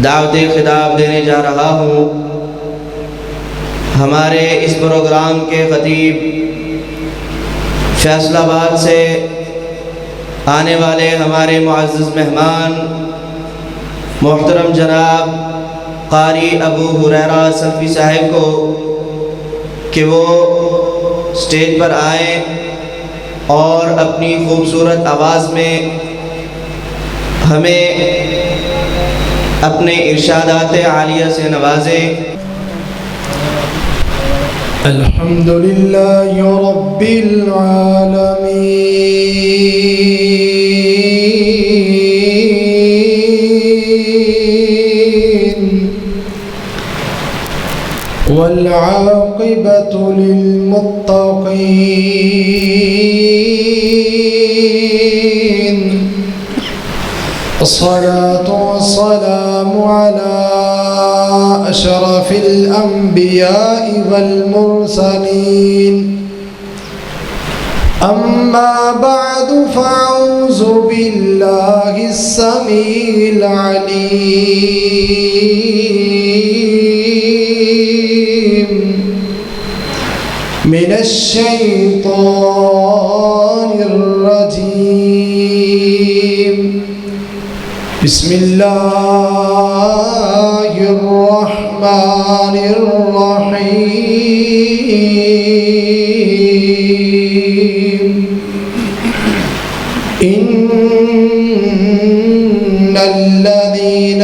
دعوت خطاب دینے جا رہا ہوں ہمارے اس پروگرام کے خطیب فیصل آباد سے آنے والے ہمارے معزز مہمان محترم جناب قاری ابو ہریرہ سلفی صاحب کو کہ وہ اسٹیج پر آئیں اور اپنی خوبصورت آواز میں ہمیں اپنے ارشادات عالیہ سے نوازیں۔ الحمدللہ رب العالمین والعاقبۃ للمتقین الصلاة والسلام على أشرف الأنبياء والمرسلين أما بعد فأعوذ بالله السميع العليم من الشيطان الرجيم بسم الله الرحمن الرحيم إن الذين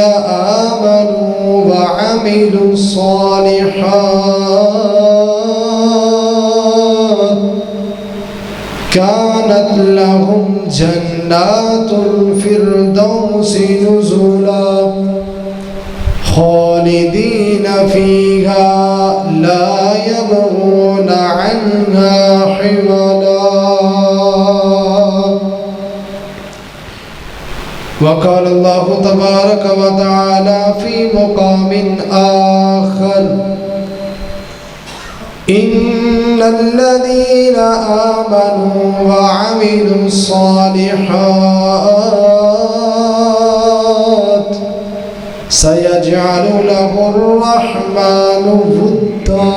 آمنوا وعملوا الصالحات كانت لهم جنات الفردوس نزلا خالدين فيها لا يبغون عنها حولا وقال الله تبارك وتعالى في مقام آخر إن الذين آمنوا وعملوا الصالحات سيجعل له الرحمن ودا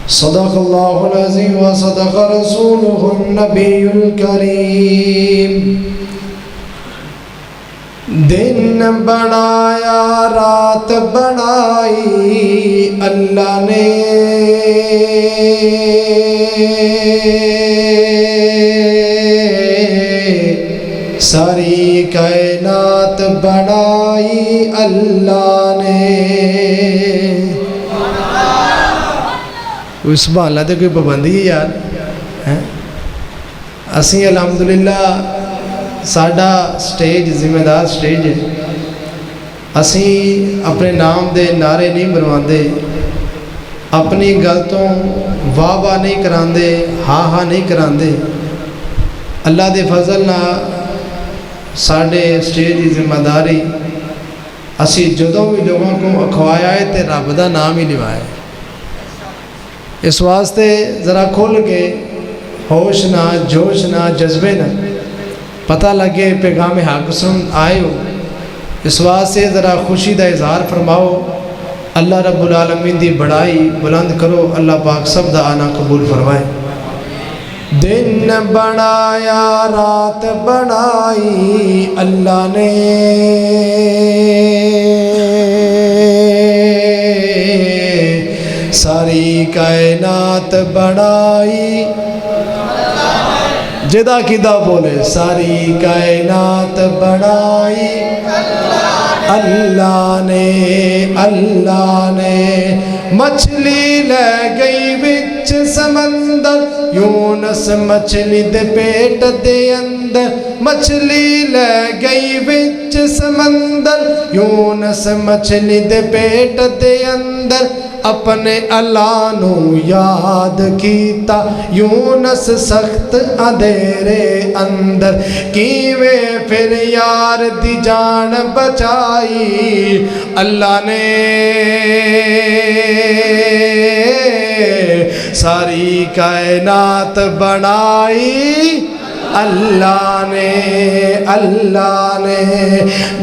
صدق الله العظيم وصدق رسوله النبي الكريم دن بنایا رات بنائی اللہ نے ساری کائنات بنائی اللہ نے کوئی سبحان اللہ تے کوئی پابندی ہے یار اسی الحمدللہ ساڈا سٹیج ذمہ دار سٹیج ہے اسی اپنے نام دے نعرے نہیں مرواندے اپنی گل تو واہ واہ نہیں کراندے ہاں ہاں نہیں کراندے اللہ دے فضل نہ ساڈے سٹیج دی ذمہ داری اسی جدوں بھی لوگوں کو اکھوایا ہے تے رب دا نام ہی لوایا ہے اس واسطے ذرا کھل کے ہوش نہ جوش نہ جذبے نہ پتہ لگے پیغام حق سن آئے ہو اس واسطے ذرا خوشی دا اظہار فرماؤ اللہ رب العالمین دی بڑائی بلند کرو اللہ پاک سب دا آنا قبول فرمائے دن بنایا رات بنائی اللہ نے ساری کائنات بنائی جدا کدا بولے ساری کائنات بنائی اللہ نے مچھلی لے گئی وچ سمندر یونس مچھلی دے پیٹ دے اندر مچھلی لے گئی وچ سمندر یونس مچھلی دے پیٹ دے اندر اپنے اللہ نو یاد کیتا یونس سخت اندھیرے اندر کیویں پھر یار دی جان بچائی اللہ نے ساری کائنات بنائی اللہ نے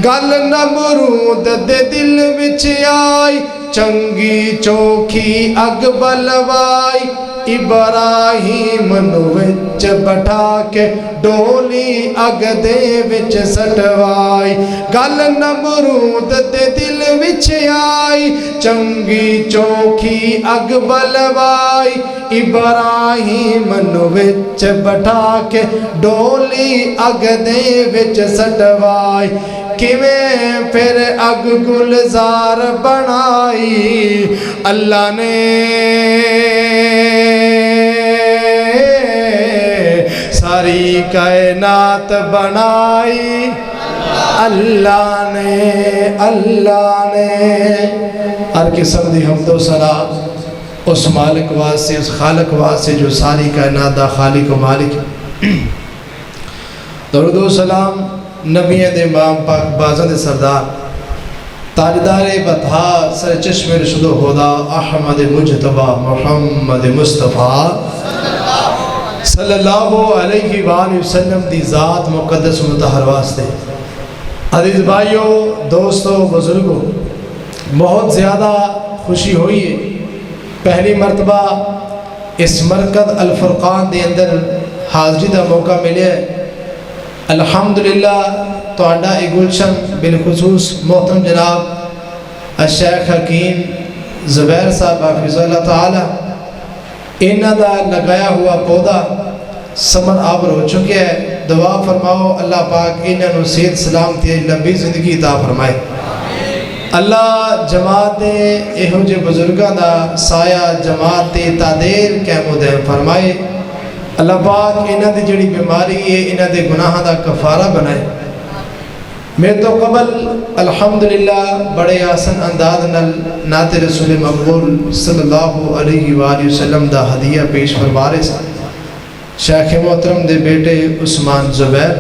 گل نمرود دے دل وچ آئی چنگی چوکھی اگ بلوائی ابراہیم نو وچ بٹھا کے ڈولی اگ دے وچ سٹوائی گل نمرود دے دل وچ آئی چنگی چوکھی اگ بلوائی ابراہیم نو وچ بٹھا کے ڈولی اگ دے وچ سٹوائی کیویں پھر اگ گلزار بنائی اللہ نے ساری کائنات بنائی اللہ نے ہر قسم دی حمد و ثنا اس مالک واسطے اس خالق واسطے جو ساری کائنات دا خالق و مالک درود و سلام نبیوں دے امام پاک بازاں دے سردار تاجدار بطحا سر چشم رشد و ہدا احمد مجتبی محمد مصطفیٰ صلی اللہ علیہ وآلہ وسلم دی ذات مقدس و مطہر واسطے عزیز بھائیوں دوستوں بزرگوں بہت زیادہ خوشی ہوئی ہے پہلی مرتبہ اس مرکز الفرقان دے اندر حاضری دا موقع ملے ہے الحمدللہ تہاڈا گلشن بالخصوص محترم جناب الشیخ حکیم زبیر صاحب حافظ اللہ تعالی انہاں دا لگایا ہوا پودا ثمر آور ہو چکے ہے دعا فرماؤ اللہ پاک انہاں نو صحت سلامتی لمبی زندگی عطا فرمائے اللہ جماعت دے ایہو جے بزرگاں دا سایہ جماعت تے تادیر قائم و دائم فرمائے اللہ پاک انہاں دی جڑی بیماری ہے انہاں دے گناہاں دا کفارہ بنائے میں تو قبل الحمدللہ بڑے آسن انداز نل نعت رسول مقبول صلی اللہ علیہ وآلہ وسلم دا ہدیہ پیش فرمارے سے شیخ محترم دے بیٹے عثمان زبیر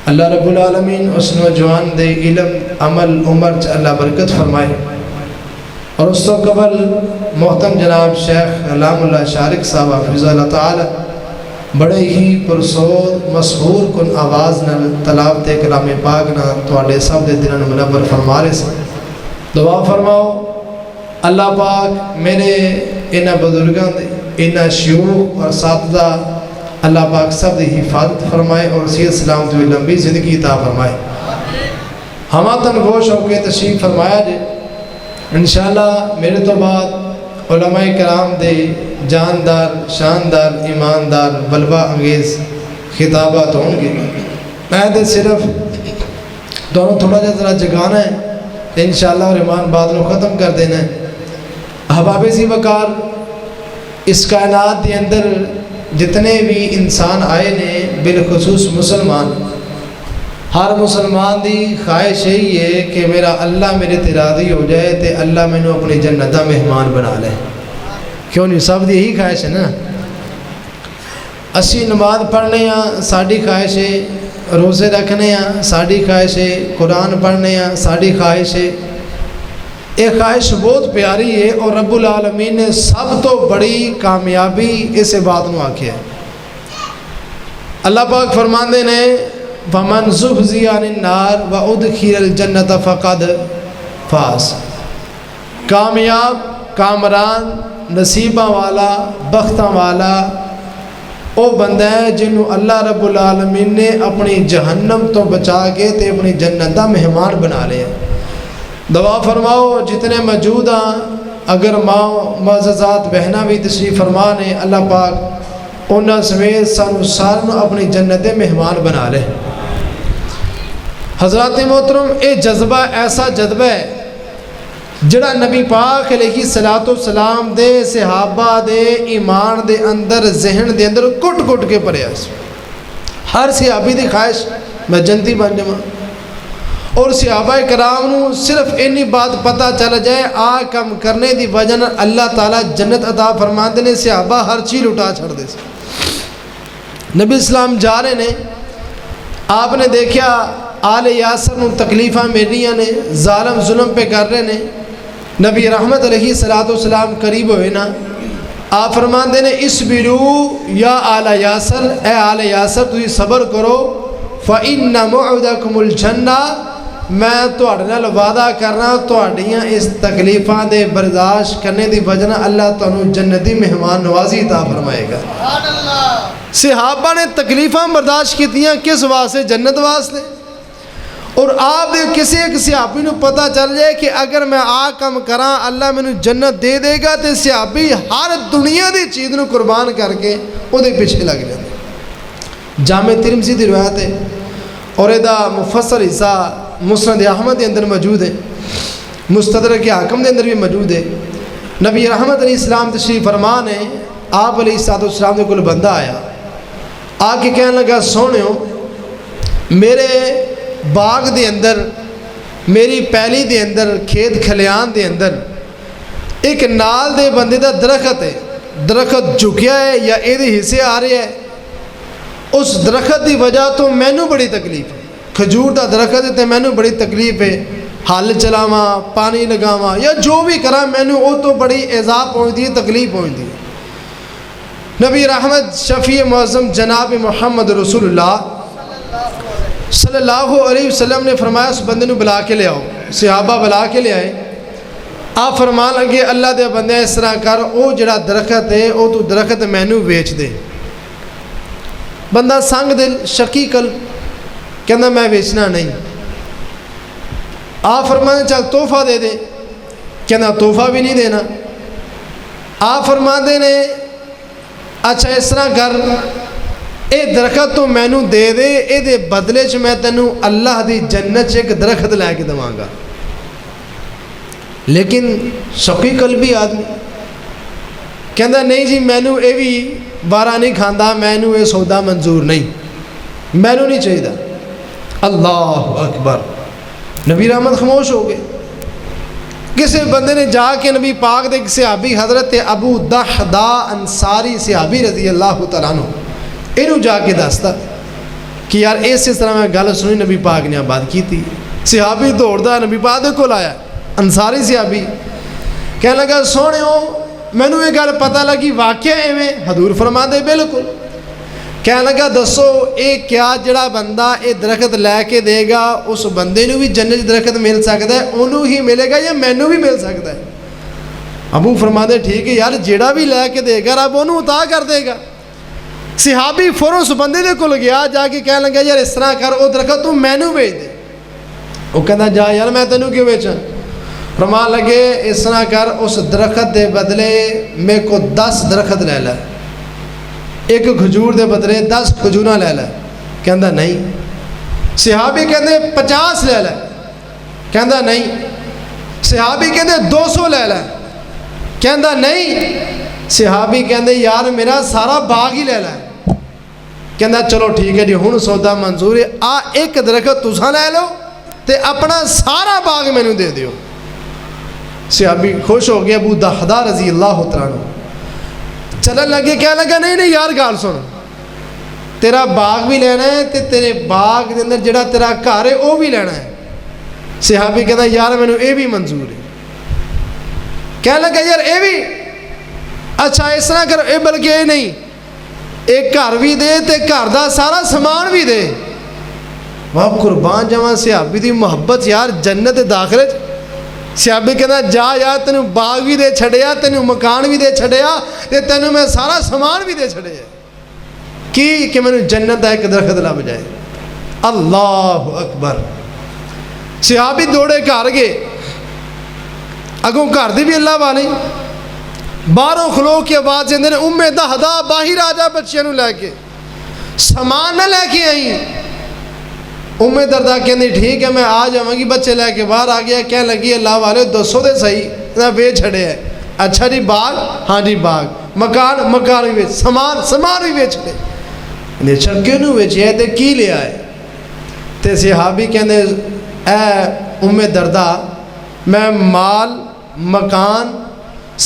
اللہ رب العالمین اس نوجوان دے علم عمل عمر چ اللہ برکت فرمائے اور اس تو قبل محترم جناب شیخ علام اللہ شارق صاحب حافظ اللہ تعالی بڑے ہی پرسود مسحور کن آواز نال تلاوت کلام پاک نہ تواڈے سب دے دلوں نوں منور فرما رہے سن دعا فرماؤ اللہ پاک میرے انہاں بزرگاں دے انہاں شیوخ اور اساتذہ اللہ پاک سب دی حفاظت فرمائے اور صحت سلامت و لمبی زندگی عطا فرمائے ہمہ تن گوش ہو کے تشریف فرمایا جے انشاءاللہ میرے تو بعد علماء کرام دے جاندار شاندار ایماندار بلوا انگیز خطابات ہوں گے میں دے صرف دونوں تھوڑا جا ذرا جگانا ہے انشاءاللہ اور ایمان بادلوں ختم کر دینا ہے احباب ذی وقار اس کائنات دے اندر جتنے بھی انسان آئے نے بالخصوص مسلمان ہر مسلمان دی خواہش یہی ہے کہ میرا اللہ میرے تے راضی ہو جائے تے اللہ میں نے اپنی جنت دا مہمان بنا لے کیوں نہیں سب دی یہی خواہش ہے نا اسی نماز پڑھنے ہاں ساڑی خواہش ہے روزے رکھنے ہاں ساڑی خواہش ہے قرآن پڑھنے ہاں ساڑی خواہش ہے ایک خواہش بہت پیاری ہے اور رب العالمین نے سب تو بڑی کامیابی اس بات نو آکھیا ہے اللہ پاک فرماندے نے وَمَنْ زُحْزِحَ عَنِ النَّارِ وَأُدْخِلَ الْجَنَّةَ فَقَدْ فَازَ کامیاب کامران نصیبہ والا بختہ والا او بندہ ہے جنہوں اللہ رب العالمین نے اپنی جہنم تو بچا کے تے اپنی جنت دا مہمان بنا لیا دعا فرماؤ جتنے موجود ہیں اگر ماں معززات بہنہ بھی تشریف فرمانے اللہ پاک انہاں سمیت سانو سارنوں اپنی جنت مہمان بنا لے حضرات محترم اے جذبہ ایسا جذبہ ہے جڑا نبی پاک علیہ الصلوۃ والسلام دے صحابہ دے ایمان دے اندر ذہن دے اندر کٹ کٹ کے پڑیا ہر صحابی دی خواہش میں جنتی بن جاواں اور صحابہ کرام نو صرف اینی بات پتہ چل جائے آ کم کرنے دی وجہ نال اللہ تعالیٰ جنت عطا فرماندے نے صحابہ ہر چیز لٹا چھڑ دے سے نبی اسلام جا رہے نے آپ نے دیکھا آل یاسر نو تکلیفاں میلیاں نے ظالم ظلم پہ کر رہے نے نبی رحمت علیہ الصلوۃ والسلام قریب ہوئے نا آپ فرماندے نے اسبرو یا آل یاسر، اے آل یاسر تسی صبر کرو، فإن موعدکم الجنہ، میں تہاڈے نال وعدہ کرنا تہاڈیاں اس تکلیفاں دے برداشت کرنے دی وجہ نال اللہ تانوں جنتی مہمان نوازی عطا فرمائے گا۔ صحابہ نے تکلیفاں برداشت کیتیاں کس واسطے؟ جنت واسطے۔ اور آپ دے کسی ایک صحابی نو پتہ چل جائے کہ اگر میں آ کم کراں اللہ مینوں جنت دے دے گا، تے صحابی ہر دنیا دی چیز نو قربان کر کے او دے پیچھے لگ جاندے۔ جامع ترمذی دی روایت ہے اور دا مفصل حصہ مسند احمد دے اندر موجود ہے، مستدرک حاکم دے اندر بھی موجود ہے۔ نبی رحمت علیہ السلام تشریف فرمان ہے، آپ علیہ السلام دے کول بندہ آیا، آ کے کہنے لگا سونیو میرے باغ دے اندر، میری پیلی دے اندر، کھیت کھلیان دے اندر ایک نال دے بندے دا درخت ہے، درخت جھکیا ہے یا اے دے حصے آ رہے ہے، اس درخت دی وجہ تو مینوں بڑی تکلیف ہے، کھجور دا درخت ہے تے مینوں بڑی تکلیف ہے، ہل چلاواں پانی لگاواں یا جو بھی کراں مینوں او تو بڑی ایذا پہنچدی ہے، تکلیف پہنچدی ہے۔ نبی رحمت شفیع معظم جناب محمد رسول اللہ صلی اللہ علیہ وسلم نے فرمایا اس بندے نو بلا کے لے آؤ۔ صحابہ بلا کے لے آئے، آپ فرمان لگے اللہ دے بندے اس طرح کر، او جڑا درخت ہے او تو درخت مینوں ویچ دے۔ بندہ سنگ دل شکی قلب کہنا میں ویچنا نہیں۔ آپ فرمانے چل تحفہ دے دے، کہنا تحفہ بھی نہیں دینا۔ آپ فرماندے نے اچھا اس طرح کر، اے درخت تو مینوں دے دے، اے دے بدلے چ میں تینوں اللہ دی جنت چ ایک درخت لے کے دواں گا۔ لیکن شوقی قلبی آدمی کہندا نہیں جی مینوں اے بھی بارہ نہیں کھاندا، مینوں اے سودا منظور نہیں، مینوں نہیں چاہیے۔ اللہ اکبر، نبی رحمت خاموش ہو گئے۔ کسی بندے نے جا کے نبی پاک دے صحابی حضرت ابو دحداء انصاری صحابی رضی اللہ تعالیٰ عنہ انہوں جا کے دستا کہ یار اس طرح میں گل سنی نبی پاک نے بات کی تھی۔ صحابی دوڑدا نبی پاک دے کول آیا، انصاری صحابی کہنے لگا سونیو مینوں یہ گل پتہ لگی واقعہ ایویں؟ حضور فرماندے بالکل۔ کہنے لگا دسو اے کیا جڑا بندہ اے درخت لے کے دے گا اس بندے نو بھی جنت درخت مل سکتا ہے، انہوں ہی ملے گا یا مینوں بھی مل سکتا ہے؟ ابو فرماندے ٹھیک ہے یار جڑا بھی لے کے دے گا رب انہوں عطا کر دے گا۔ صحابی فوراً اس بندے دے کول گیا، جا کے کہنے لگا یار اس طرح کر او درخت تو مینوں بیچ دے۔ وہ کہندا جا یار میں تینوں کیوں بیچاں؟ فرمان لگے اس طرح کر اس درخت دے بدلے میرے کو 10 درخت لے لے، ایک کھجور دے بدلے 10 کھجوراں لے لے۔ کہندا نہیں۔ صحابی کہندے 50 لے لے۔ کہندا نہیں۔ صحابی کہندے 200 لے لے۔ کہندا نہیں۔ صحابی کہندے یار میرا سارا باغ ہی لے لے۔ کہندا چلو ٹھیک ہے جی ہن سودا منظور ہے، آ ایک درخت تساں لے لو تے اپنا سارا باغ مینوں دے دیو۔ صحابی خوش ہو گیا، ابو دحداء رضی اللہ تعالیٰ عنہ چلن لگے، کہنے لگا نہیں نہیں یار گال سن، تیرا باغ بھی لینا ہے تے تیرے باغ دے اندر جڑا تیرا گھر ہے وہ بھی لینا ہے۔ صحابی کہتا یار مینوں اے بھی منظور ہے۔ کہنے لگا یار اے بھی اچھا اس طرح کر، اے بلکہ اے نہیں، ایک گھر بھی دے تے گھر دا سارا سامان بھی دے۔ واہ قربان جاواں صحابی دی محبت یار جنت داخلے۔ صحابی کہنا جا یار تینوں باغ بھی دے چھڑیا، تینوں مکان بھی دے چھڑیا تے تینوں میں سارا سامان بھی دے چھڑیا کی کہ مینوں جنت دا ایک درخت لب جائے۔ اللہ اکبر۔ صحابی دوڑے گھر گئے، اگوں گھر دی بھی اللہ والی، باہروں کھلو کے آواز دیندے نے ام دحداء باہر آ جا بچیاں نوں لے کے، سامان نہ لے کے آئی۔ ام درداء کہندی ٹھیک ہے میں آ جاواں گی، بچے لے کے باہر آ گیا، کہنے لگی اللہ والے دسو دے صحیح نہ ویچ چھڑے ہے۔ اچھا جی باغ، ہاں جی باغ، مکان بھی ویچ، سامان بھی ویچ لے۔ اچھا کیوں ویچیا تے کی لیا ہے؟ تے صحابی کہندے اے ام درداء میں مال مکان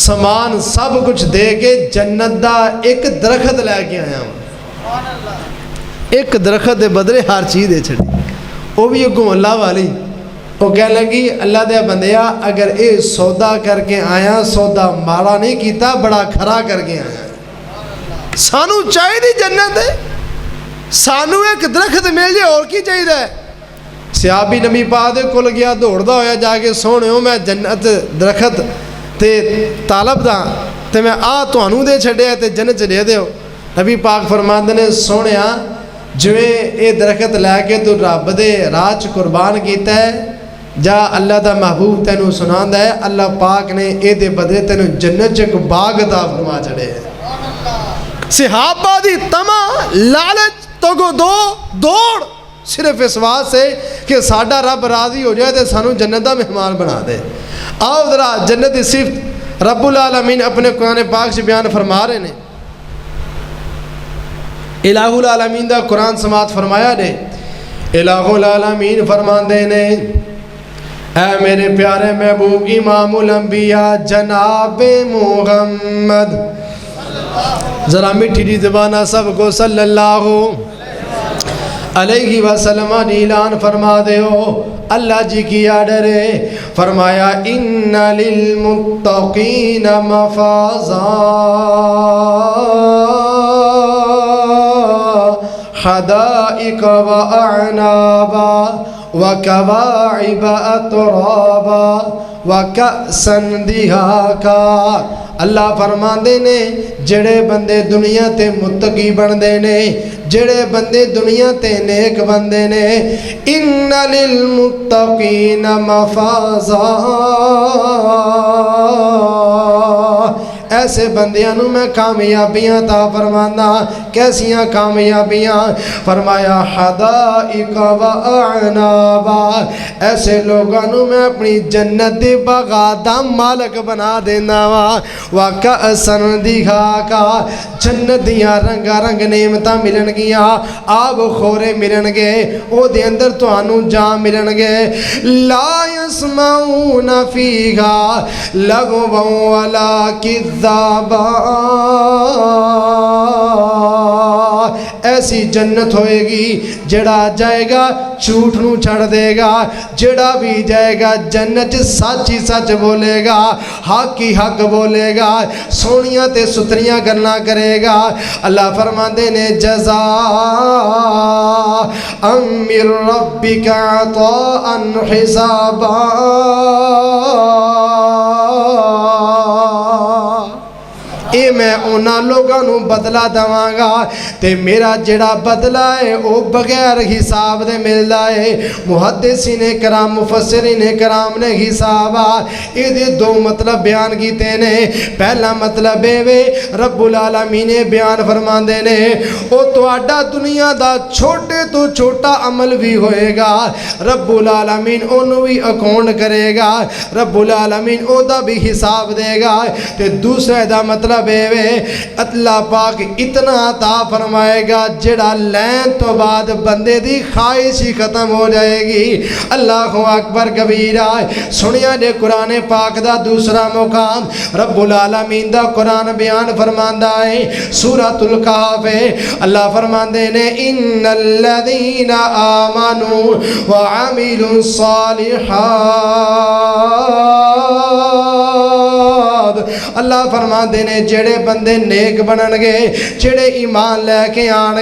سامان سب کچھ دے کے جنت دا ایک درخت لے کے آیا ہوں، ایک درخت دے بدلے ہر چیز دے چھڑی، وہ بھی اگوں اللہ والی۔ وہ کہنے لگی اللہ دے بندیا اگر اے سودا کر کے آیا سودا ماڑا نہیں کیتا بڑا کھرا کر کے آیا سانو چاہیے دی جنت ہے سانو ایک درخت مل جائے اور کی چاہیے ہے صحابی نبی پاک دے کول گیا دوڑدا ہویا جا کے سونےو میں جنت درخت تے طالب دا تے میں تانوں دے چھڈیا تے جنت چ دے دیو نبی پاک فرماندے نے سونیا جویں اے درخت لے کے تو رب دے راہ چ قربان کیتا ہے جا اللہ دا محبوب تینوں سناندا ہے اللہ پاک نے اے دے بدلے تینوں جنت چ ایک باغ عطا فرما چھڑے صحابہ دی تما لالچ تو گو دوڑ صرف اس بات سے کہ ساڈا رب راضی ہو جائے تو سانو جنت دا مہمان بنا دے آؤ ذرا جنت کی صفت رب العالمین اپنے قرآن پاک سے بیان فرما رہے ہیں الہ العالمین دا قرآن سماعت فرمایا نے الہ العالمین فرماندے نے اے میرے پیارے محبوب امام الانبیاء جناب محمد ذرا میٹھی جی زبانہ سب کو صلی اللہ علیہ وسلم اعلان فرما دے ہو اللہ جی کی آرڈر ہے فرمایا ان للمتقین مفازا حدائق واعنابا وکواعب اترابا وکأسا دہاقا اللہ فرماندے نے جڑے بندے دنیا تے متقی بندے نے جڑے بندے دنیا تے نیک بندے نے ان للمتقین مفازا ایسے بندیاں نو میں کامیابیاں عطا فرمانا کیسیاں کامیابیاں فرمایا حدائق و اعنابا ایسے لوگاں نو میں اپنی جنت دی باغات دا مالک بنا دینا وا وکأسن دہاقا جنت دیاں رنگا رنگ نعمتاں ملن گیاں آب خورے ملن گے او دے اندر تانوں جام ملن گے لا یسمعون فیہا لغوا ولا کذابا ایسی جنت ہوئے گی جڑا جائے گا جھوٹ نو چھڑ دے گا جڑا بھی جائے گا جنت سچ ہی سچ بولے گا حق ہی حق بولے گا سونیاں تے ستریاں گلاں کرے گا اللہ فرماندے نے جزاء من ربک عطاء حسابا اے میں انہاں لوگاں نو بدلہ دواں گا تے میرا جڑا بدلہ ہے او بغیر حساب دے ملدا ہے محدثین کرام مفسرین کرام نے حسابا اے دے دو مطلب بیان کیتے نے پہلا مطلب اے رب العالمین نے بیان فرماندے نے او تہاڈا دنیا دا چھوٹے تو چھوٹا عمل بھی ہوئے گا رب العالمین اونوں بھی اکاؤنٹ کرے گا رب العالمین او دا بھی حساب دے گا تے دوسرا دا مطلب اللہ پاک اتنا عطا فرمائے گا جڑا لین تو بعد بندے دی خواہش ہی ختم ہو جائے گی اللہ اکبر کبیرہ سنیا دے قرآن پاک دا دوسرا مقام رب العالمین دا قرآن بیان فرماندہ ہے سورۃ الکہف اللہ فرماندے نے ان الذین آمنوا وعملوا الصالحات اللہ فرماندے نے جڑے بندے نیک بنن گے جڑے ایمان لے کے آن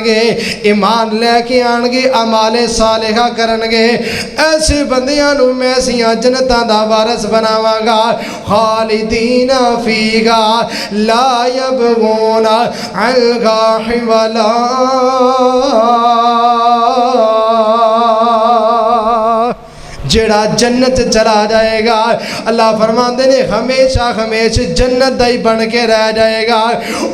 گے اعمال صالحہ کرن گے ایسے بندیاں نو میں ایسیاں جنتاں دا وارث بناواں گا خالدین فیہا لا یبغون عنہا حولا جڑا جنت چلا جائے گا اللہ فرماندے نے ہمیشہ ہمیشہ جنت دائی بن کے رہ جائے گا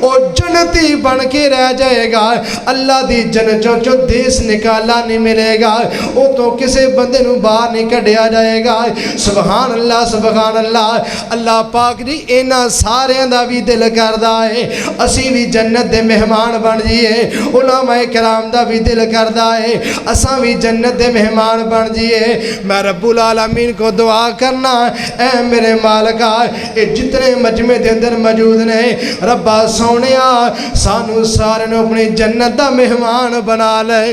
اور جنتی بن کے رہ جائے گا اللہ دی جنتوں جو دیس نکالا نہیں ملے گا وہ تو کسے بندے نو باہر نہیں کڈیا جائے گا سبحان اللہ سبحان اللہ اللہ پاک جی اینا سارے دا بھی دل کردہ ہے اسی بھی جنت دے مہمان بن جیے علماء کرام دا بھی دل کردہ ہے اساں بھی جنت دے مہمان بن جیے میں رب العالمین کو دعا کرنا اے میرے مالکا اے جتنے مجمع دے اندر موجود نے ربا سونیا سانو سارے نو اپنی جنت دا مہمان بنا لے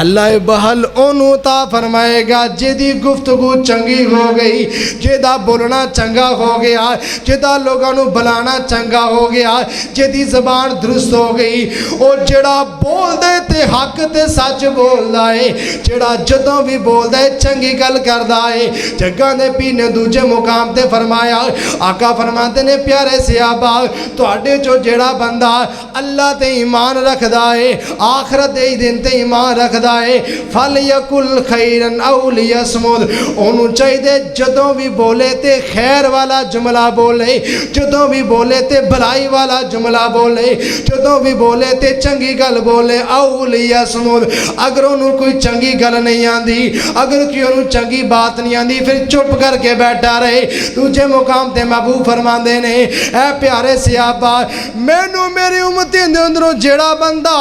اللہ بہل انہوں تا فرمائے گا جیدی گفتگو چنگی ہو گئی، جیدہ بولنا چنگا ہو گیا، جیدہ لوگاں نو بلانا چنگا ہو گیا، جیدی زبان درست ہو گئی، اور جڑا بول دے تے حق تے سچ بول دائے، جڑا جدوں بھی بول دے چنگی گل کر دائے۔ جگہ نے پیر نے دوجے مقام تے فرمایا، آقا فرماتے نے پیارے صحابہ تو اڈے جو جڑا بندہ اللہ تے ایمان رکھ دائے، آخرت دے دن تے ایمان رکھ دائے، فَلْيَقُلْ خَيْرًا أَوْ لِيَصْمُتْ، انہوں چاہیے جدوں بھی بولے تے خیر والا جملہ بولے، جدوں بھی بولے تے بھلائی والا جملہ بولے، جدوں بھی بولے تے چنگی گل بولے، أَوْ لِيَصْمُتْ، اگر انہوں کوئی چنگی گل نہیں آندی، اگر کوئی انہوں چنگی بات نہیں آندی، پھر چپ کر کے بیٹھا رہے۔ دوجے مقام تے محبوب فرماندے نے، اے پیارے صحابہ مینوں میری امتی دے اندروں جیڑا بندہ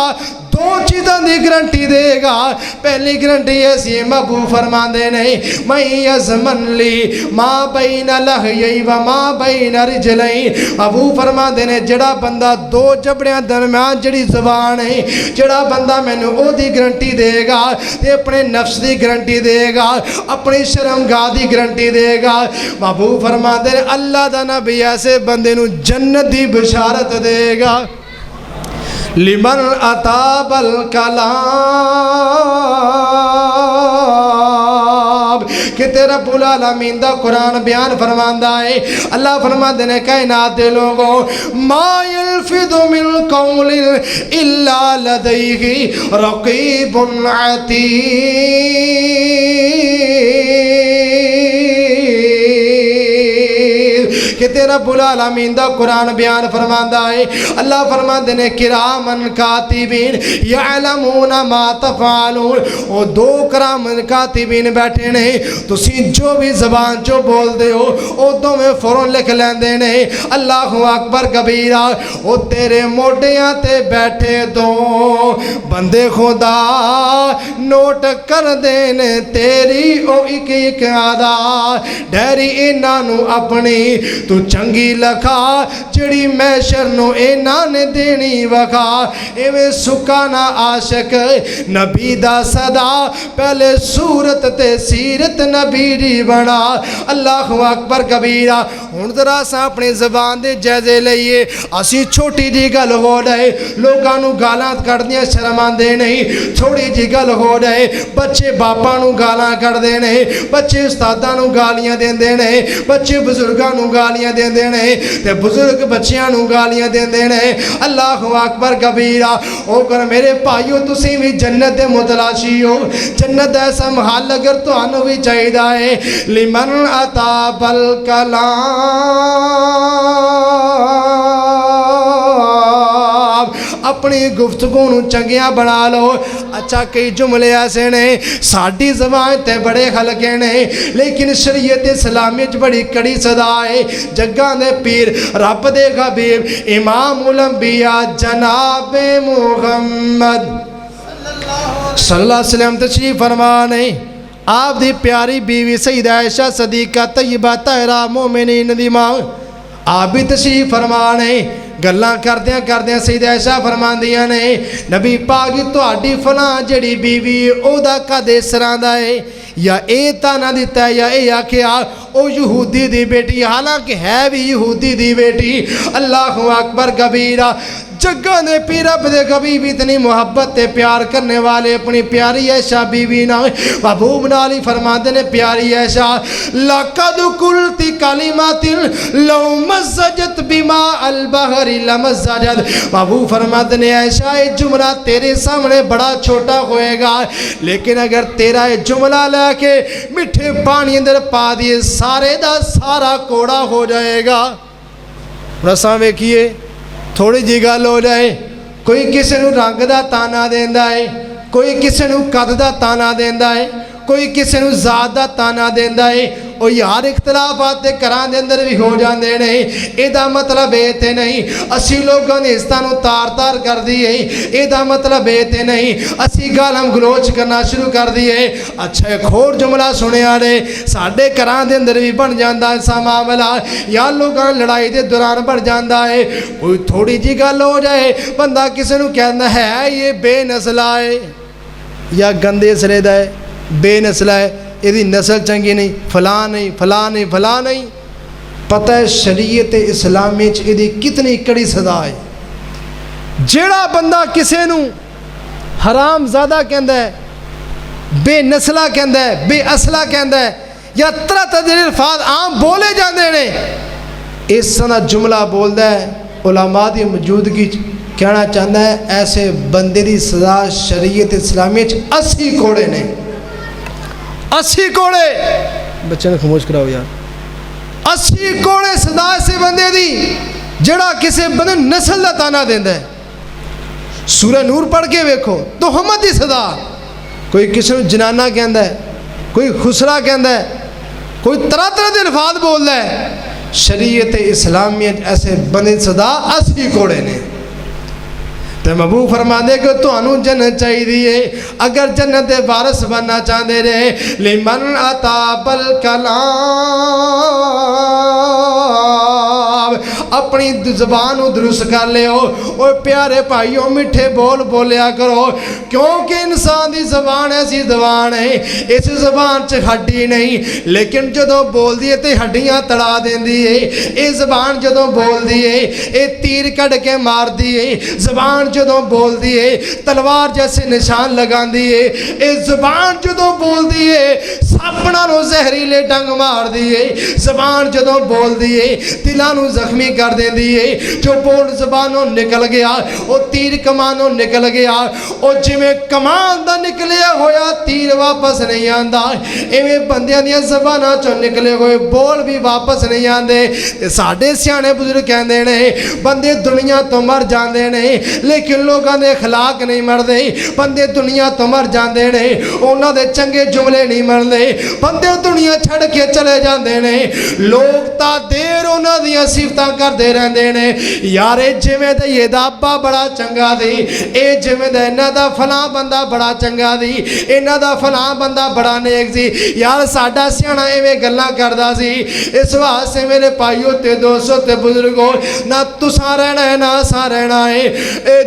دو چیزاں دی گارنٹی دے گا، پہلی گارنٹی ایسی محبوب فرماندے نے، میں یزمن لی ما بین لحیی و ما بین رجلین، محبوب فرماندے نے جڑا بندہ دو جبڑیاں درمیان جڑی زبان ہے، جڑا بندہ میں نے او دی گارنٹی دے گا، تے اپنے نفس دی گارنٹی دے گا، اپنی شرمگاہ دی گارنٹی دے گا، محبوب فرماندے نے اللہ دا نبی ایسے بندے نو جنت دی بشارت دے گا۔ لمن اطاب الکلام، کہ تیرا رب العالمین دا قرآن بیان فرماندہ ہے، اللہ فرماندے نے کائنات دے لوگوں ما یلفظ من قول الا لدیہ رقیب عتید، کہ تیرا رب العالمین دا قرآن بیان فرماندہ ہے، اللہ فرماندے نے کرامن کاتبین یعلمون ما تفعلون، وہ دو کرامن کاتبین بیٹھے نے، تسی جو بھی زبان جو بول دے ہو او دو میں فوراں لکھ لیندے نے، اللہ اکبر کبیرہ، وہ تیرے موڈیاں تے بیٹھے دو بندے خدا نوٹ کر دینے تیری او ایک ایک آدھا، ڈیری انہوں اپنی تو چنگی لکھا، جڑی میشر نو اینا نے دینی وکھا، ایویں سکانا عاشق نبی دا صدا، پہلے صورت تے سیرت نبی دی بنا، اللہ اکبر کبیرہ۔ ہن ذرا سا اپنی زبان دے جائزے لئیے، اسی چھوٹی جی گل ہو رہے، لوگاں نو گالاں کردیاں شرماندے نہیں، تھوڑی جی گل ہو رہے، بچے باپاں نو گالاں کردے نہیں، بچے استاداں نو گالیاں دیندے نہیں، بچے بزرگاں نو گالیاں دیندے نہیں، تے بزرگ بچیاں نو گالیاں دیندے نہیں، اللہ اکبر کبیرہ۔ او کر میرے بھائیو تسی بھی جنت دے متلاشی ہو، جنت ایسا محل اگر تو انو بھی چاہیدہ ہے، لمن اطاب الکلام، اپنی گفتگو نو چنگیاں بنا لو۔ اچھا کئی جملے ایسے نے ساڑھی زبان تے بڑے ہلکے نے، لیکن شریعت اسلامیت بڑی کڑی صدا ہے، جگہ نے پیر رب دے حبیب امام الانبیاء جناب محمد صلی اللہ علیہ وسلم تشریف فرمانے، آپ دی پیاری بیوی سیدہ عائشہ صدیقہ طیبہ طاہرہ مومنین دی ماں آپ بھی تشریف فرمانے، گلاں کردیاں سیدہ عائشہ فرماندیاں نے نبی پاک تہاڈی فلاں جڑی بیوی او دا قد اس طرح دا ہے، یا اے تانا دیتا ہے یا اے آکھیا او یہودی دی بیٹی، حالانکہ ہے بھی یہودی دی بیٹی، اللہ اکبر کبیرہ۔ جگہ نے پیر رب دے حبیب اتنی محبت تے پیار کرنے والے اپنی پیاری عائشہ بیوی نہ محبوب نالی فرماتے نے پیاری عائشہ لَقَدْ قُلْتِ کَلِمَاتٍ لَوْ مَزَّجَتْ بِمَاءِ الْبَحْرِ لَمَزَّجَتْ، محبوب فرماتے نے عائشہ یہ جملہ تیرے سامنے بڑا چھوٹا ہوئے گا، لیکن اگر تیرا یہ جملہ لے کے مٹھے پانی اندر پا دیے سارے دا سارا کوڑا ہو جائے گا۔ رساں ویکھیے تھوڑی جی گل ہو جائے، کوئی کسی نو رنگ دا تانا دیندا ہے، کوئی کسی نو قد دا تانا دیندا ہے، کوئی کسی نو ذات دا تانا دیندا ہے، اور یار اختلافات دے کران دے اندر بھی ہو جاندے نہیں، ایدہ مطلب ایتے نہیں اسی لوگوں نے اس طرح تار تار کر دیئے، ایدہ مطلب ایتے نہیں اسی گالم گلوچ کرنا شروع کر دیئے۔ اچھا ایک اور جملہ سنے آرے ساڑھے کران دے اندر بھی بن جاندہ ایسا معاملہ، یا لوگوں لڑائی دے دوران بڑھ جاندہ ہے، کوئی تھوڑی جی گل ہو جائے بندہ کسی نو کہنا ہے یہ بے نسلہ ہے، یا گندے سرے دا ہے، بے نسل ہے، یہ نسل چنگی نہیں، فلاں نہیں فلاں نہیں فلاں نہیں. پتہ ہے شریعت اسلامی یہ کتنی کڑی سزا ہے. جیڑا بندہ کسے نو حرام زادہ کہندا ہے، بے نسلہ کہندا ہے، بے اصلہ کہندا ہے، یا طرح طرح دے الفاظ عام بولے جاندے نے، اس طرح جملہ بولدا ہے، علماء دی موجودگی کہنا چاہتا ہے ایسے بندے دی سزا شریعت اسلامی 80 کوڑے نے. 80 کوڑے، بچے نے خاموش کراؤ یار. 80 کوڑے سزا ایسے بندے دی جڑا کسے بندے نسل دا تانا دیندا ہے. سورہ نور پڑھ کے ویکھو تہمت دی سزا. کوئی کسی نو جنانہ کہندا ہے، کوئی خسرا کہندا ہے، کوئی طرح طرح دے الفاظ بولدا ہے. شریعت اسلامی ایسے بندے دی سزا 80 کوڑے نے. تو محبوب فرما دے کہ تو انو جنت چاہی دیئے، اگر جنت دے وارث بننا چاہندے رہے، لمن اطاب الکلام، اپنی زبان درست کر لے ہو. اور پیارے بھائیوں میٹھے بول بولیا کرو، کیونکہ انسان دی زبان ایسی زبان ہے، اس زبان چ ہڈی نہیں، لیکن جدوں بول دیئے تے ہڈیاں تڑا دین دیئے. اے زبان جدوں بول دیئے اے تیر کڑ کے مار دیئے. زبان جدوں بول دیئے تلوار جیسے نشان لگان دیئے. اے زبان جدوں بول دیئے ساپنا نو زہریلے ڈنگ مار دیئے. زبان جدوں بول دیئے دلانو زخمی کر دیں دیئے. جو بول زبانوں نکل گیا وہ تیر کمانوں نکل گیا. اور جی میں کمان دا نکلیا ہویا تیر واپس نہیں آندہ، ایویں بندیاں دیا زبانہ چو نکلے ہوئے بول بھی واپس نہیں آندے. ساڑھے سیانے بزرگ کہندے نے بندے دنیا تو مر جاندے نے لیکن لوگاں دے اخلاق نہیں مر دے. بندے دنیا تو مر جاندے نے انہاں دے چنگے جملے نہیں مر دے. بندے دنیا چھڑ کے چلے جاندے نے لوگ تا دیر انہاں دیاں صفتاں کر دے رہندے نے. یارے جویں دے یہ دا ابا بڑا چنگا دی، اے جویں دے انہاں دا فلاں بندہ بڑا چنگا دی، انہاں دا فلاں بندہ بڑا نیک سی. یار ساڈا سیاںا ایویں گلاں کردا سی. اس واسطے میرے بھائیو تے دوستو تے بزرگو، نہ تساں رہنا ہے نہ اساں رہنا ہے.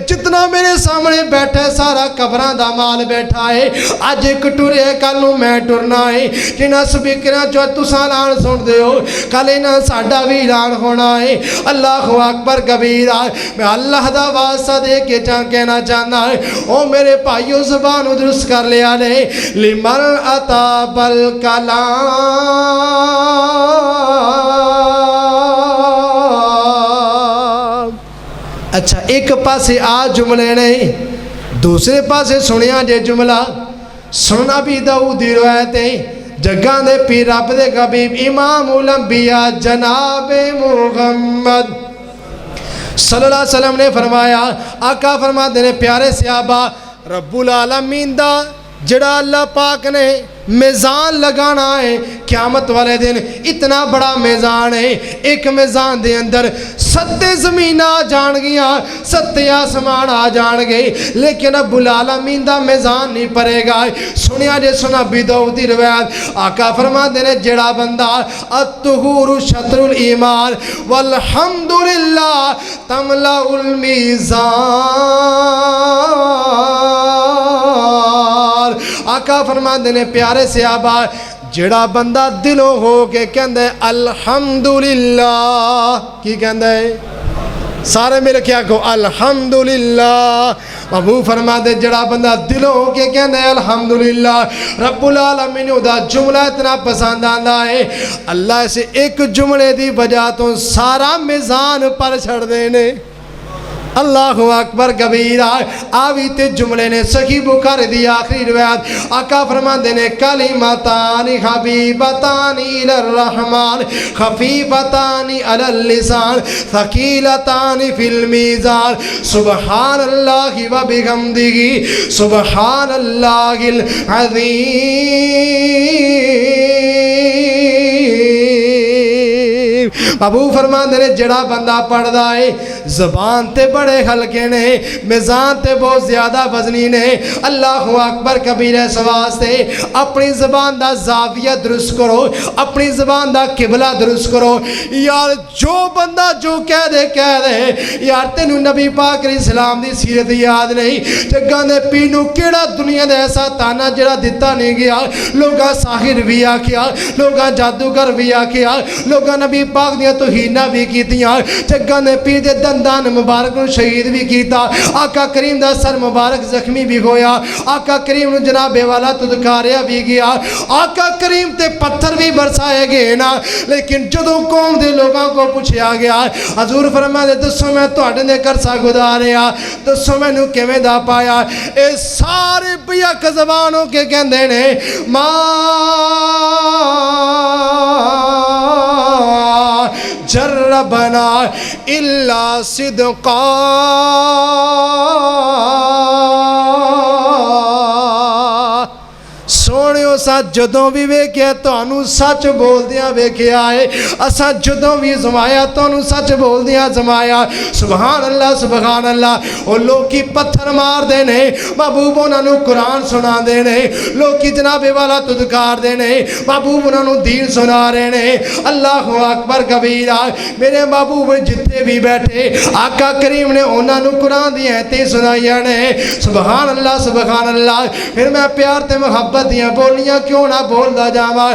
جتنا میرے سامنے بیٹھا ہے سارا قبراں دا مال بیٹھا ہے. اج ایک ٹرے کل نوں میں ٹرنا ہے. جنہاں سپیکراں چوں تساں اعلان سن دے ہو کل انہاں ساڈا وی اعلان ہونا ہے. اللہ اکبر کبیرہ. میں اللہ دا واسطہ دے کے کہنا چاہنا ہے او میرے بھائیو زبان درست کر لیا نے. لمن اطاب الکلام. اچھا ایک پاسے آ جملے نہیں، دوسرے پاسے سنیا جے جملہ. سننا بھی داؤد دی روایت ہے، جگہ دے پیر رب دے حبیب امام الانبیاء جناب محمد صلی اللہ علیہ وسلم نے فرمایا، آقا فرما دینے پیارے صحابہ، رب العالمین دا جڑا اللہ پاک نے میزان لگانا ہے قیامت والے دن، اتنا بڑا میزان ہے. ایک میزان دے اندر 7 زمین آ جان گیا، 7 آسمان آ جان گئے، لیکن رب العالمین دا میزان نہیں پڑے گا. سنیا جے سنا بھی داؤد دی روایت، آقا فرما دینے جڑا بندہ الطہور شطر الایمان والحمدللہ تملأ المیزان. آقا فرما دینے پیارے صحابہ، جڑا بندہ دلوں ہو کے کہندہ ہے الحمدللہ، کی کہندہ ہے؟ سارے میرے کیا کہو الحمدللہ. محبوب فرما دے جڑا بندہ دلوں ہو کے کہندہ ہے الحمدللہ، رب العالمین دا جملہ اتنا پسند آندہ ہے اللہ سے ایک جملے دی وجہ تو سارا میزان پر چھڑ دینے. اللہ اکبر کبیرہ. آوی تے جملے نے صحیح بخاری دی آخری روایت، آقا فرما دینے کلمتان حبیبتان الی الرحمن خفیفتان علی اللسان ثقیلتان فی المیزان سبحان اللہ و بحمدہ سبحان اللہ العظیم. ابو فرمان دینے جڑا بندہ پڑھ دا ہے زبان تے بڑے ہلکے نے میزان تے بہت زیادہ وزنی نے اللہ اکبر کبیرہ سواستے اپنی زبان دا زاویہ درست کرو اپنی زبان دا قبلہ درست کرو یار جو بندہ جو کہہ دے یار تینوں نبی پاک علیہ السلام دی سیرت یاد نہیں جگہ دے پینو کیڑا دنیا دے ایسا تانا جڑا دیتا نہیں گیا لوگاں ساحر بھی آکھیا لوگاں جادوگر بھی آکھیا لوگاں نبی پاک دیا توہینہ بھی کیتیاں جگہ دے پیر دے دندان مبارک نو شہید بھی کیتا آقا کریم دا سر مبارک زخمی بھی ہویا آقا کریم نو جناب والا تدکاریا بھی گیا آقا کریم تے پتھر بھی برسائے گئے نا لیکن جدوں قوم دے لوگاں کو پوچھیا گیا حضور فرما دے دسو میں تواڈے دے کرسا گزاریا دسو میں نو کیویں دا پایا اے سارے بیک زبانوں کے کہندے نے ماں جربنا الا صدقا سونیو سا جدوں بھی ویکھیا تانوں سچ بول دیاں ویکھیا ہے اسا جدوں بھی زمایا تانوں سچ بول دیاں زمایا سبحان اللہ او لوکی پتھر مار دے نے محبوب انہاں نوں قرآن سنا دے نے لوکی جناب والا تدکار دے نے محبوب انہاں نوں دین سنا رہے نے اللہ اکبر کبیرہ میرے محبوب جتنے بھی بیٹھے آقا کریم نے انہاں نوں قرآن دی ایتیں سنائیاں نے سبحان اللہ پھر میں پیار تے محبت دیاں بولیاں کیوں نہ بول دا جاواں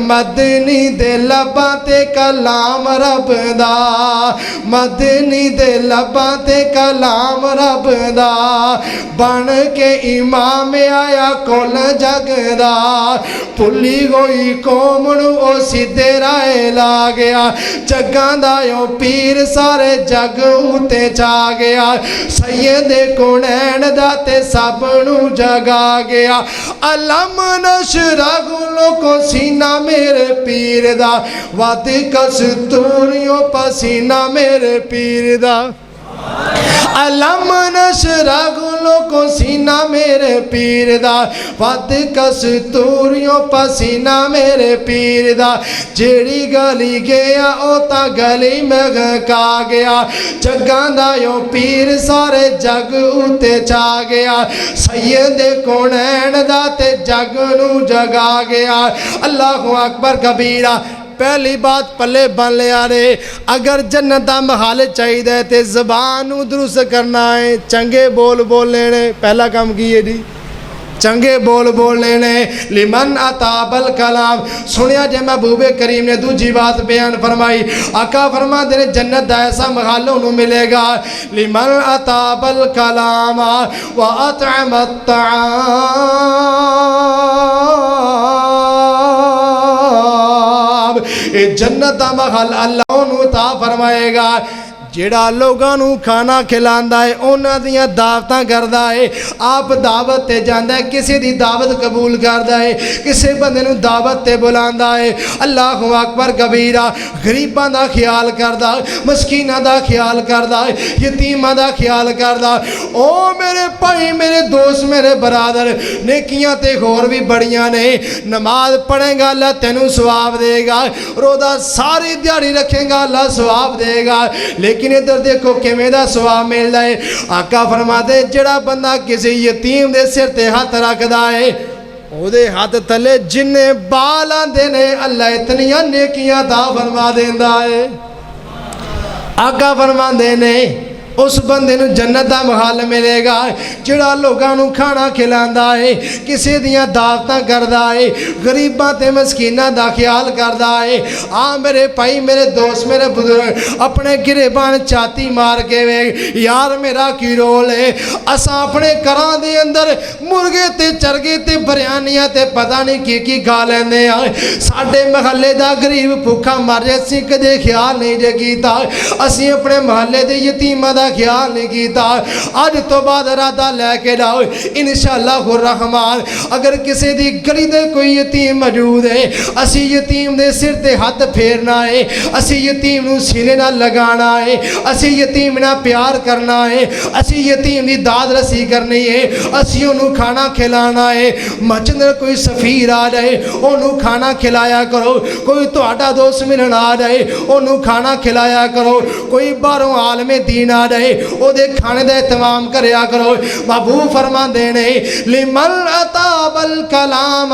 مدنی دے لباں تے کلام رب دا مدنی دے لباں تے کلام رب دا بن کے امام آیا کل جگ دا پلی گوئی قوم نو او سیدھے رائے لا گیا جگاں دا یو پیر سارے جگ اُتے چا گیا سید کونین دا تے سب نو جگا گیا علم نشرہ گلوں کو سینہ میرے پیر دا واد کستوریوں پسینہ میرے پیر دا علم نشرہ گلوں کو سینہ میرے پیر دا واد کستوریوں پسینہ میرے پیر دا جیڑی گلی گیا اوتا گلی میں گھکا گیا جگاں دا یو پیر سارے جگ اُتے چا گیا سید کونین دا تے جگ نو جگا گیا اللہ اکبر کبیرہ پہلی بات پلے بن لیا رے اگر جنت دا محل چاہی دے تے زبان درست کرنا ہے چنگے بول لینے پہلا کام کیے جی چنگے بول لینے لمن اطاب الکلام سنیا جے محبوب کریم نے دوجی بات بیان فرمائی آقا فرما دے جنت دا ایسا محل انہوں ملے گا لمن اطاب الکلام و اطعم الطعام جنت دا محل اللہ انہوں تا فرمائے گا جیڑا لوگاں نو کھانا کھلاندا ہے انہاں دیاں دعوتاں کردا ہے آپ دعوت تے جاندا ہے کسی دی دعوت قبول کردا ہے کسی بندے نو دعوت تے بلاندا ہے اللہ اکبر کبیرہ غریباں دا خیال کردا مسکیناں دا خیال کردا یتیماں دا خیال کردا او میرے بھائی میرے دوست میرے برادر نیکیاں تے اور بھی بڑیاں نے نماز پڑھیں گا اللہ تینوں ثواب دے گا روزہ ساری دیہاڑی رکھیں گا اللہ ثواب دے گا لیکن ادھر دیکھو کیویں دا ثواب ملدا ہے آقا فرماتے جڑا بندہ کسی یتیم دے سر تے ہاتھ رکھدا ہے او دے ہاتھ تلے جنے بال آندے نے اللہ اتنیاں نیکیاں عطا فرما دیندا ہے آقا فرماندے نے اس بندے نو جنت دا محل ملے گا جڑا لوگاں نو کھانا کھلاندا ہے کسی دیاں دعوتاں کردا ہے غریباں تے مسکیناں دا خیال کردا ہے میرے بھائی میرے دوست میرے بزرگ اپنے گریبان چاتی مار کے وے یار میرا کی رول ہے اساں اپنے گھراں دے اندر مرغے تے چرگے تے بریانیاں تے پتہ نہیں کی کھا لیندے آ ساڈے محلے دا غریب بھوکا مر جائے اسی کدے خیال نہیں جے کیتا اسی اپنے محلے دے یتیماں دا خیال نہیں کیتا آج تو بعد ارادہ لے کے لاؤ انشاءاللہ الرحمن اگر کسی دی گلی دے کوئی یتیم موجود ہے اسی یتیم دے سر تے ہاتھ پھیرنا ہے اسی یتیم نو سینے نہ لگانا ہے اسی یتیم نہ پیار کرنا ہے اسی یتیم دی داد رسی کرنی ہے اسی انہوں کھانا کھلانا ہے مسجد کوئی سفیر آ جائے انہوں کھانا کھلایا کرو، کوئی تہاڈا دوست ملن آ جائے انہوں کھانا کھلایا کرو، کوئی باہروں عالم دین آ جائے او دے کھانے دا اہتمام کریا کرو۔ محبوب فرماندے نے لمن اطاب الکلام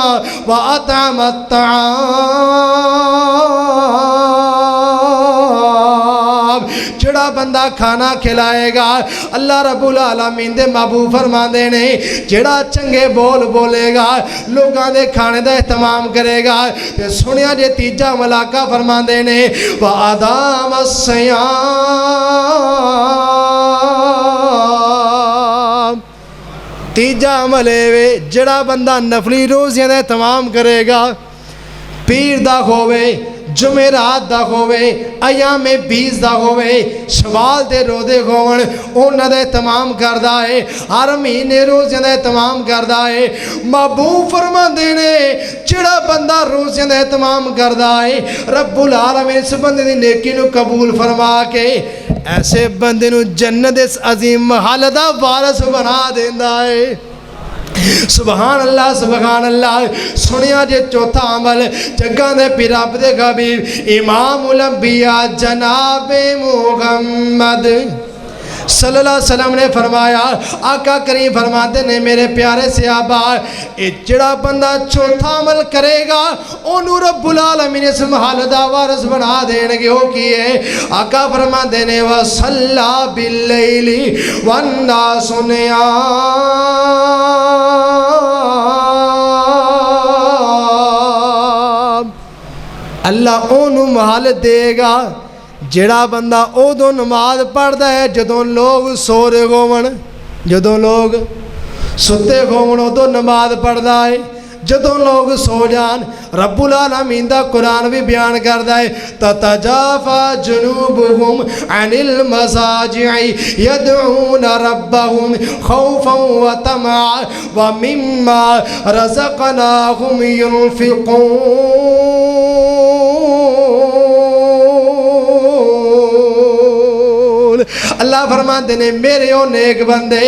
و اطعم الطعام، جڑا بندہ کھانا کھلائے گا اللہ رب العالمین دے محبوب فرماندے نے جڑا چنگے بول بولے گا لوگاں دے کھانے دا اہتمام کرے گا، تے سنیا جے تیجا ملاقہ فرماندے نے وَأَدَامَ الصِّيَامَ، تیجا عملے وے جڑا بندہ نفلی روزیاں دا اہتمام کرے گا، پیر دا ہوئے جمعرات دا ہوئے ایام 20 دا ہوئے شوال دے روزے ہون انہاں دا اہتمام کردا ہے، ہر مہینے روزیاں دا اہتمام کردا ہے۔ محبوب فرماندے نے جڑا بندہ روزیاں دا اہتمام کردا ہے رب العالمین اس بندے دی نیکی نو قبول فرما کے ایسے بندے نو جنت اس عظیم محل دا وارث بنا دیندا ہے۔ سبحان اللہ سبحان اللہ۔ سنیا جے چوتھا عمل جگہ دے پی رب دے حبیب امام الانبیاء جناب محمد صلی اللہ علیہ وسلم نے فرمایا، آقا کریم فرماتے نے میرے پیارے صحابہ اے جڑا بندہ چوتھا عمل کرے گا انہوں رب العالمین اس محل دا وارث بنا دینگے ہو کیے۔ آقا فرماتے نے وَصَلَّى بِاللَّيْلِ وَالنَّاسُ نِيَامٌ، اللہ انہوں محل دے گا جڑا بندہ ادو نماز پڑھتا ہے جدوں لوگ سو رہے ہون، جدوں لوگ ستے ہون ادو نماز پڑھتا ہے، جدوں لوگ سو جان رب العالمین دا قرآن بھی بیان کردا ہے تتجافى جنوبهم عن المضاجع يدعون ربهم خوفا وطمعا ومما رزقناهم ينفقون۔ اللہ فرماتے نے میرے او نیک بندے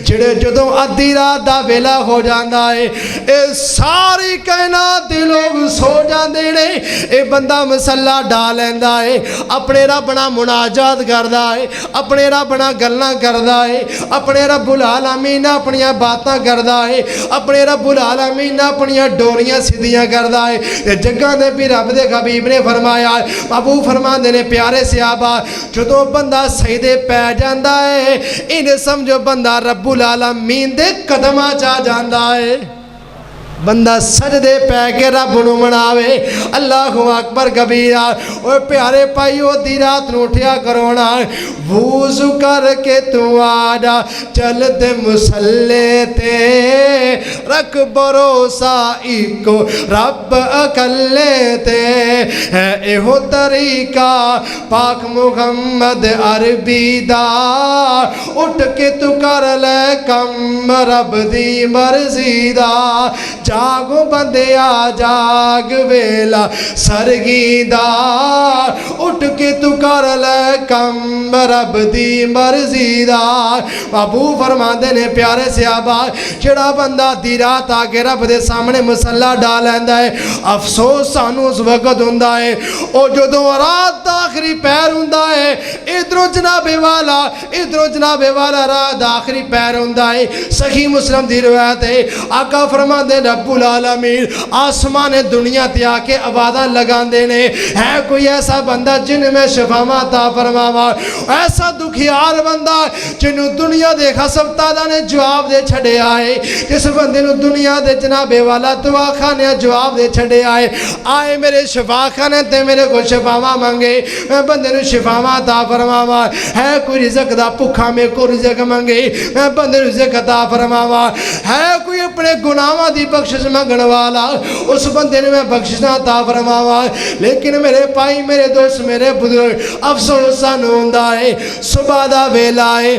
جڑے جدوں ادھی رات دا ویلا ہو جاندا ہے اے ساری کائنات دے لوگ سو جاندے نے، اے بندہ مصلا ڈا لیندا ہے، اپنے رب نال مناجات کردا ہے، اپنے رب نال گلاں کردا ہے، اپنے رب العالمین نال اپنیاں باتاں کردا ہے، اپنے رب العالمین نال اپنیاں ڈوریاں سیدھیاں کردا ہے۔ تے جگہ دے بھی رب دے حبیب نے فرمایا، محبوب فرماندے نے پیارے صحابہ جدوں بندہ سجدے پہ جاندہ ہے انہیں سمجھو بندہ رب العالمین دے قدمہ چاہ جاندہ ہے، بندہ سجدے پہ کے رب نو مناوے اللہ اکبر کبیرہ۔ اوہ پیارے پائیو دی رات نو اٹھیا کرونا وضو کر کے تو آجا چل دے مسلے تے رکھ بھروسہ ایکو رب اکلے تے ہے ایہو طریقہ پاک محمد عربی دا اٹھ کے تو کر لے کم رب دی مرضی دا جاگو بندیا جاگ ویلا سرگی دا اٹھ کے تو کر لے کم رب دی مرضی دا۔ محبوب فرماندے نے پیارے صحابہ جڑا بندہ دی رات آکے رب دے سامنے مسلح ڈال لیندا ہے افسوس سانو اس وقت ہوندا ہے او جدوں رات دا آخری پیر ہوندا ہے ادھروں جناب والا رات دا آخری پیر ہوندا ہے۔ صحیح مسلم دی روایت ہے آقا فرماندے رب العالمین آسمان دنیا تے آکے آوازاں لگاندے نے ہے کوئی ایسا بندہ جن میں شفاواں عطا فرماواں، ایسا دکھیار بندہ جنوں دنیا دے ہسپتالاں نے جواب دے چھڑے آئے، جس بندے نوں دنیا دے جناب والا دعا خانے جواب دے چھڑے آئے میرے شفا خانے تے میرے کو شفاواں منگے میں بندے نوں شفاواں عطا فرماواں، ہے کوئی رزق دا بھکھا میں کو رزق منگے میں بندے نوں رزق عطا فرماواں، ہے کوئی اپنے گناہاں دی بخشش منگن والا اس بندے نے میں بخششاں عطا فرماواں۔ لیکن میرے بھائی میرے دوست میرے بزرگ افسوس سانو ہوندا ہے صبح دا ویلا ہے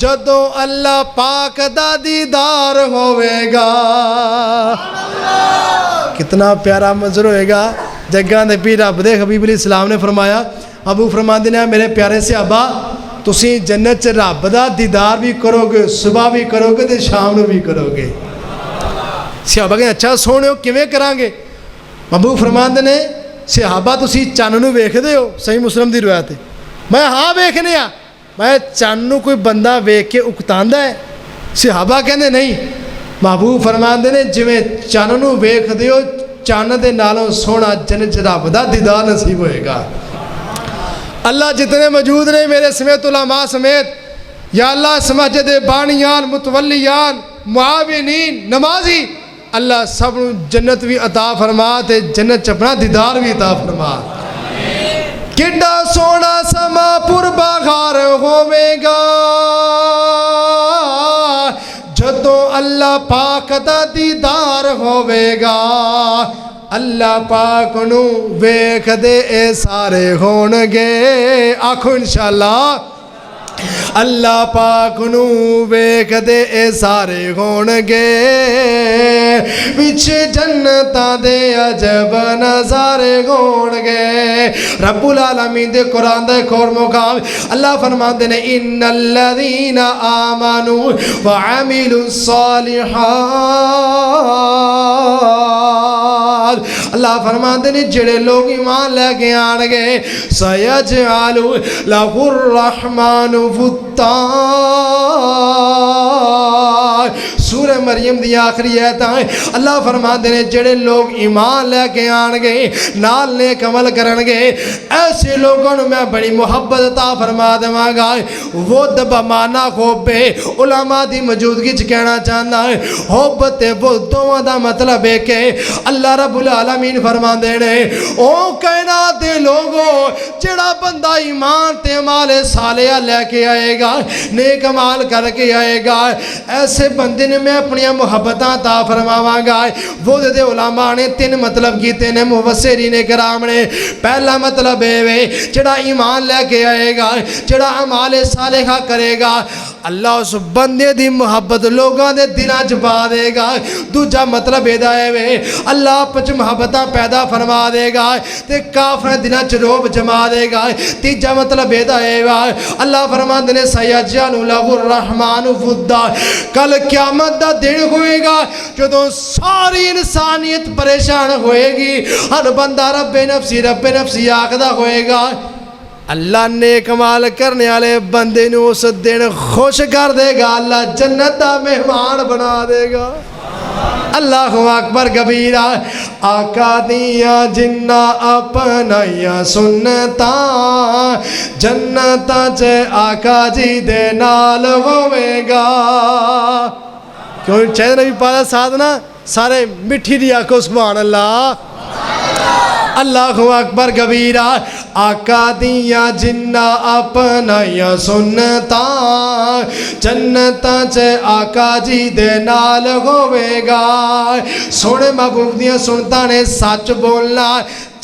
جدوں اللہ پاک دا دیدار ہوئے گا. کتنا پیارا منظر ہوئے گا. جگہ دے پیر رب دے حبیب علیہ السلام نے فرمایا, ابو فرماندے نے میرے پیارے صحابہ تسی جنت چ رب دا دیدار بھی کرو گے, صبح بھی کرو گے تے شام نو بھی کرو گے. صحابہ کہتے اچھا سونے ہو کیویں کران گے؟ ابو فرماندے نے صحابہ تسی چن نو ویکھدے ہو؟ صحیح مسلم دی روایت ہے. میں ہاں ویکھنے آ. میں چن نو کوئی بندہ ویکھ کے اکتاندا ہے؟ صحابہ کہندے نہیں. محبوب فرماندے نے جویں چن نو ویکھدے ہو چن دے نالوں سونا جنت رب دا دیدار نصیب ہوئے گا. اللہ جتنے موجود نے میرے سمیت علماء سمیت, یا اللہ اس مسجد دے بانیان, متولیان, معاونین, نمازی, اللہ سب جنت بھی عطا فرما تے جنت اپنا دیدار بھی عطا فرما. کڈا سونا سما پر بہار ہوے گا جدوں اللہ پاک دا دیدار ہوے گا. اللہ پاک نو ویکھ دے اے سارے ہون گے. آکھو انشاءاللہ. اللہ پاک نو ویکھ دے اے سارے ہون گے. وچ جنتاں دے عجب نظارے ہون گے. رب العالمین دے قرآن دا ایک اور مقام اللہ فرماندے نے ان الذین آمنوا وعملوا الصالحات. اللہ فرماندے نے جڑے لوگ ایمان لے کے آن گے سیجعل لہ الرحمن ودا. سورہ مریم دی آخری آیت ہے. اللہ فرماندے نے جڑے لوگ ایمان لے کے آن گے نال نیک عمل کرن گے ایسے لوگوں میں بڑی محبت عطا فرما دواں گا. ود بمانا حب علماء دی موجودگی چ کہنا چاہنا ہے حب تے ود دونوں دا مطلب ہے کہ اللہ رب العالمین فرماندے نے او کائنات دے لوگو جڑا بندہ ایمان تے عمل صالح لے کے آئے گا نیک عمل کر کے آئے گا ایسے بندے نے میں اپنی محبتاں عطا فرماواں گا. وہ دے علماء نے تین مطلب کیتے نے مفسرین کرام نے. پہلا مطلب ہے جڑا ایمان لے کے آئے گا جڑا عمل صالحہ کرے گا اللہ اس بندے دی محبت لوگاں دے دلاں چ پا دے گا. دوجا مطلب یہ ہے اللہ پچ محبتاں پیدا فرما دے گا تے کافر دلاں چ روب جما دے گا. تیجا مطلب یہ ہے اللہ فرماندے نے سیجعل لہ الرحمن ودا. کل قیامت دا دن ہوئے گا جدوں ساری انسانیت پریشان ہوئے گی. ہر بندہ رب نفسی آخدا ہوئے گا. اللہ نیک عمل کرنے والے بندے نو اس دن خوش کر دے گا. اللہ جنت دا مہمان بنا دے گا. اللہ اکبر کبیرہ. آقا دیا جنہ اپنائیا سنتا جنتا چ آقا جی دے نال ہوئے گا. کیوں چاہتے نبی پاک ساتھنا سارے مٹھی دی آکھو سبحان اللہ. اللہ اکبر کبیرہ. آقا دیا جنہ اپنائیا سنتا جنتا چ آقا جی دے نال ہوئے گا. سونے محبوب دیا سنتا نے سچ بولنا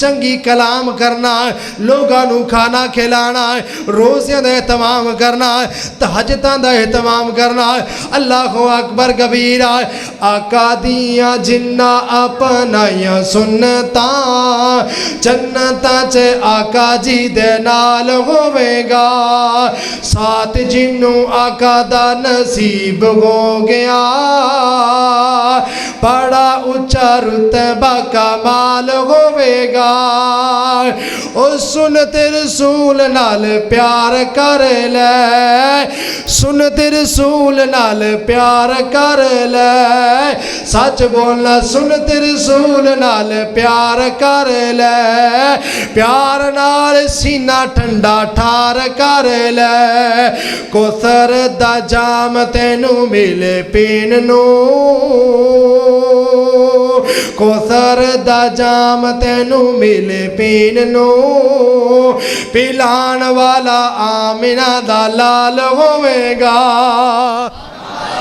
چنگی کلام کرنا لوگاں نو کھانا کھلانا روزیاں دا اہتمام کرنا تہجداں دا اہتمام کرنا. اللہ اکبر کبیرہ. آقا دیا جنہ اپنائیا سنتا جنتا چ آقا جی دے نال ہوئے گا. سات جنوں آقا دا نصیب ہو گیا بڑا اونچا رتبہ کمال ہوئے گا. او سنت رسول نال پیار کر لے سنت رسول نال پیار کر لے. سچ بولنا سنت رسول نال پیار کر لے. پیار نال سینہ ٹھنڈا ٹھار کر لے. کوثر دا جام تینوں ملے پین نو کوثر دا جام تینوں ملے پین نو. پلان والا آمنہ دا لال ہوئے گا.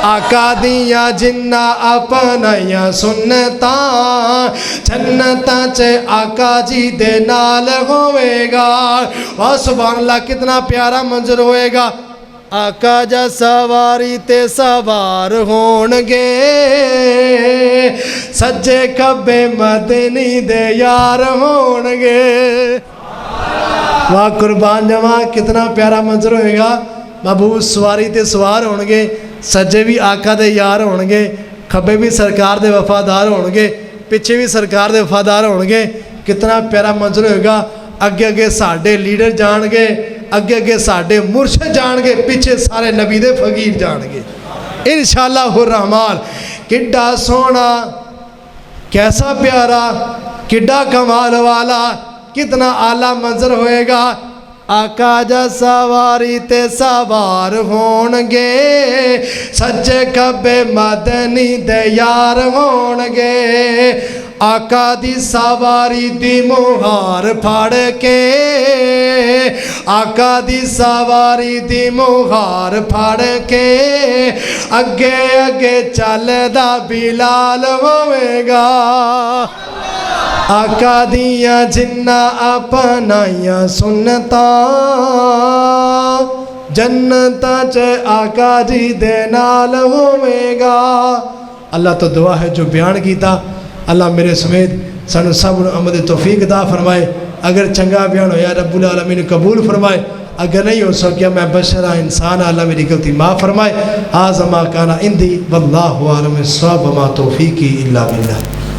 آقا دیا جنہ اپنائیا سنتا جنتا چ آقا جی دے نال ہوئے گا. سبحان اللہ کتنا پیارا منظر ہوئے گا. آقا جا سواری تے سوار ہونگے سجے کبے مدنی دے یار ہونگے واہ قربان جماعہ کتنا پیارا منظر ہوئے گا محبوب سواری تے سوار ہونگے سجے بھی آقا دے یار ہونگے کھبے بھی سرکار دے وفادار ہونگے پیچھے بھی سرکار دے وفادار ہونگے کتنا پیارا منظر ہوئے گا اگے اگے ساڑھے لیڈر جانگے اگے اگے ساڑھے مرشد جانگے پیچھے سارے نبی دے فقیر جانگے انشاءاللہ الرحمن کڈا سونا کیسا پیارا کڈا کمال والا کتنا اعلیٰ منظر ہوئے گا آقا جا سواری تے سوار ہونگے سجے کبے مدنی دے یار ہونگے آقا دی سواری دی مہار پھاڑ کے آقا دی سواری دی مہار پھاڑ کے اگے اگے چل دا بلال ہوئے گا آقا دیاں جنہ اپنائیاں سنتا جنتا چے آقا جی دے نال ہوئے گا اللہ تو دعا ہے جو بیان کیتا اللہ میرے سمیت سانو سب عمد توفیق عطا فرمائے اگر چنگا بیان ہویا رب العالمین قبول فرمائے اگر نہیں ہو سکیا میں بشرہ انسان اللہ میری غلطی معاف فرمائے آزما کانا اندی واللہ عالم الصواب وما توفیقی الا باللہ